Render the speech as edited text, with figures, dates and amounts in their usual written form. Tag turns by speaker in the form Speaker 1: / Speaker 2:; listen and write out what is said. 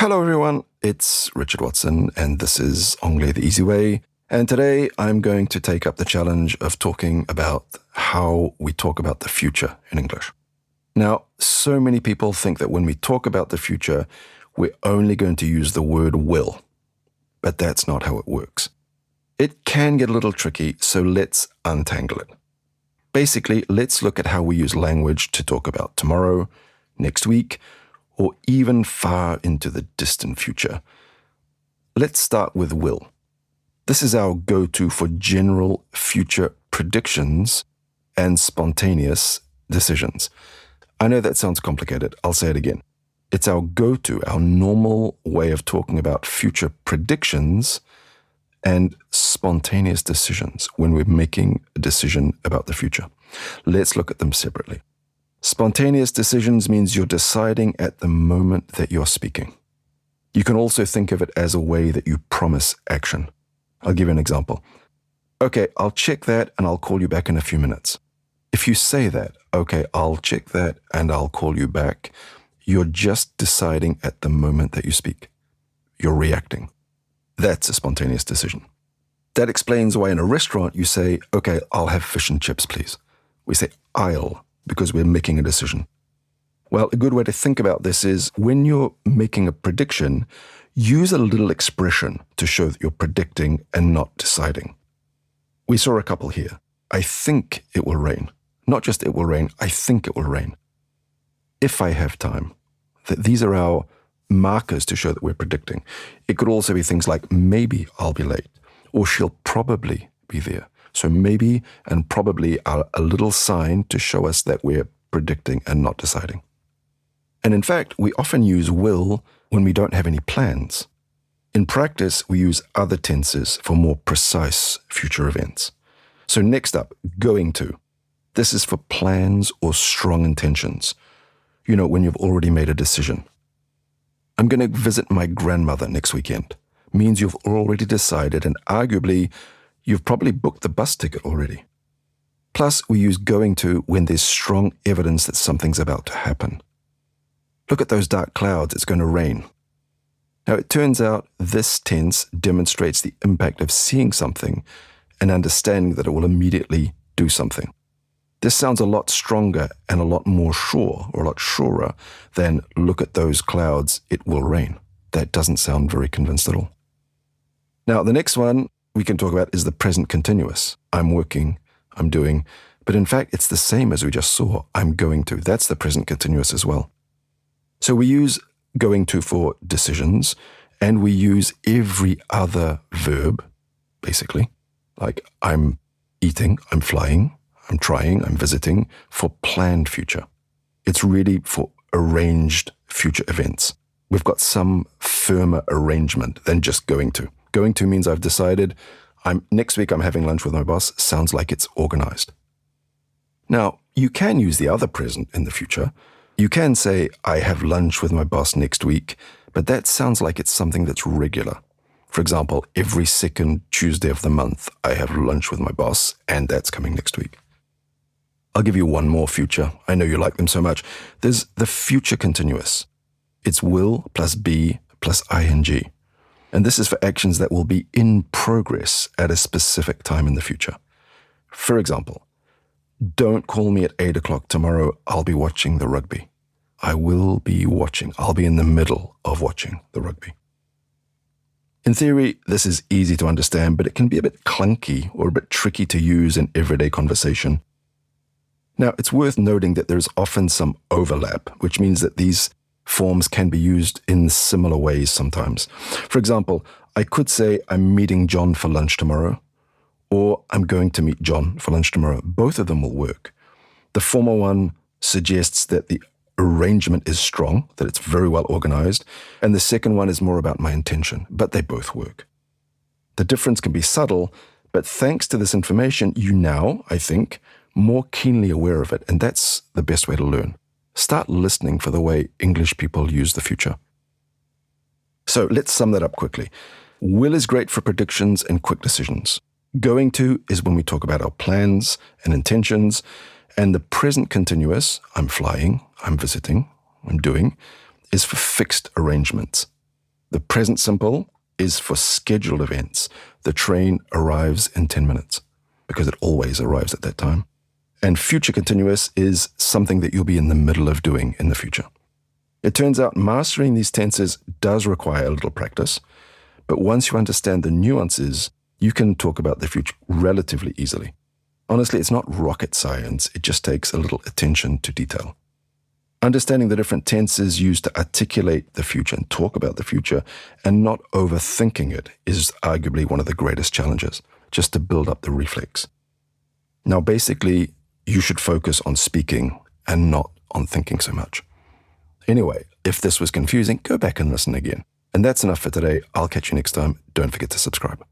Speaker 1: Hello everyone, it's Richard Watson and this is Anglais the Easy Way. And today I'm going to take up the challenge of talking about how we talk about the future in English. Now, so many people think that when we talk about the future, we're only going to use the word will. But that's not how it works. It can get a little tricky, so let's untangle it. Basically, let's look at how we use language to talk about tomorrow, next week, or even far into the distant future. Let's start with will. This is our go-to for general future predictions and spontaneous decisions. I know that sounds complicated. I'll say it again. It's our go-to, our normal way of talking about future predictions and spontaneous decisions when we're making a decision about the future. Let's look at them separately. Spontaneous decisions means you're deciding at the moment that you're speaking. You can also think of it as a way that you promise action. I'll give you an example. Okay, I'll check that and I'll call you back in a few minutes. If you say that, okay, I'll check that and I'll call you back, you're just deciding at the moment that you speak. You're reacting. That's a spontaneous decision. That explains why in a restaurant you say, okay, I'll have fish and chips, please. We say I'll, because we're making a decision. Well, a good way to think about this is when you're making a prediction, use a little expression to show that you're predicting and not deciding. We saw a couple here. I think it will rain. Not just it will rain, I think it will rain. If I have time. These are our markers to show that we're predicting. It could also be things like maybe I'll be late, or she'll probably be there. So maybe and probably are a little sign to show us that we're predicting and not deciding. And in fact, we often use will when we don't have any plans. In practice, we use other tenses for more precise future events. So next up, going to. This is for plans or strong intentions. You know, when you've already made a decision. I'm going to visit my grandmother next weekend. Means you've already decided and arguably you've probably booked the bus ticket already. Plus, we use going to when there's strong evidence that something's about to happen. Look at those dark clouds, it's going to rain. Now, it turns out this tense demonstrates the impact of seeing something and understanding that it will immediately do something. This sounds a lot stronger and a lot more sure, or a lot surer than look at those clouds, it will rain. That doesn't sound very convinced at all. Now, the next one we can talk about is the present continuous. I'm working, I'm doing, but in fact, it's the same as we just saw. I'm going to. That's the present continuous as well. So we use going to for decisions, and we use every other verb, basically, like I'm eating, I'm flying, I'm trying, I'm visiting, for planned future. It's really for arranged future events. We've got some firmer arrangement than just going to. Going to means I've decided next week I'm having lunch with my boss. Sounds like it's organized. Now, you can use the other present in the future. You can say, I have lunch with my boss next week, but that sounds like it's something that's regular. For example, every second Tuesday of the month, I have lunch with my boss, and that's coming next week. I'll give you one more future. I know you like them so much. There's the future continuous. It's will plus be plus ing. And this is for actions that will be in progress at a specific time in the future. For example, don't call me at 8 o'clock tomorrow. I'll be watching the rugby. I will be watching. I'll be in the middle of watching the rugby. In theory, this is easy to understand, but it can be a bit clunky or a bit tricky to use in everyday conversation. Now, it's worth noting that there's often some overlap, which means that these forms can be used in similar ways sometimes. For example, I could say I'm meeting John for lunch tomorrow, or I'm going to meet John for lunch tomorrow. Both of them will work. The former one suggests that the arrangement is strong, that it's very well organized, and the second one is more about my intention, but they both work. The difference can be subtle, but thanks to this information, you now, I think, more keenly aware of it, and that's the best way to learn. Start listening for the way English people use the future. So let's sum that up quickly. Will is great for predictions and quick decisions. Going to is when we talk about our plans and intentions, and the present continuous, I'm flying, I'm visiting, I'm doing, is for fixed arrangements. The present simple is for scheduled events. The train arrives in 10 minutes because it always arrives at that time. And future continuous is something that you'll be in the middle of doing in the future. It turns out mastering these tenses does require a little practice, but once you understand the nuances, you can talk about the future relatively easily. Honestly, it's not rocket science. It just takes a little attention to detail. Understanding the different tenses used to articulate the future and talk about the future and not overthinking it is arguably one of the greatest challenges, just to build up the reflex. Now, basically, you should focus on speaking and not on thinking so much. Anyway, if this was confusing, go back and listen again. And that's enough for today. I'll catch you next time. Don't forget to subscribe.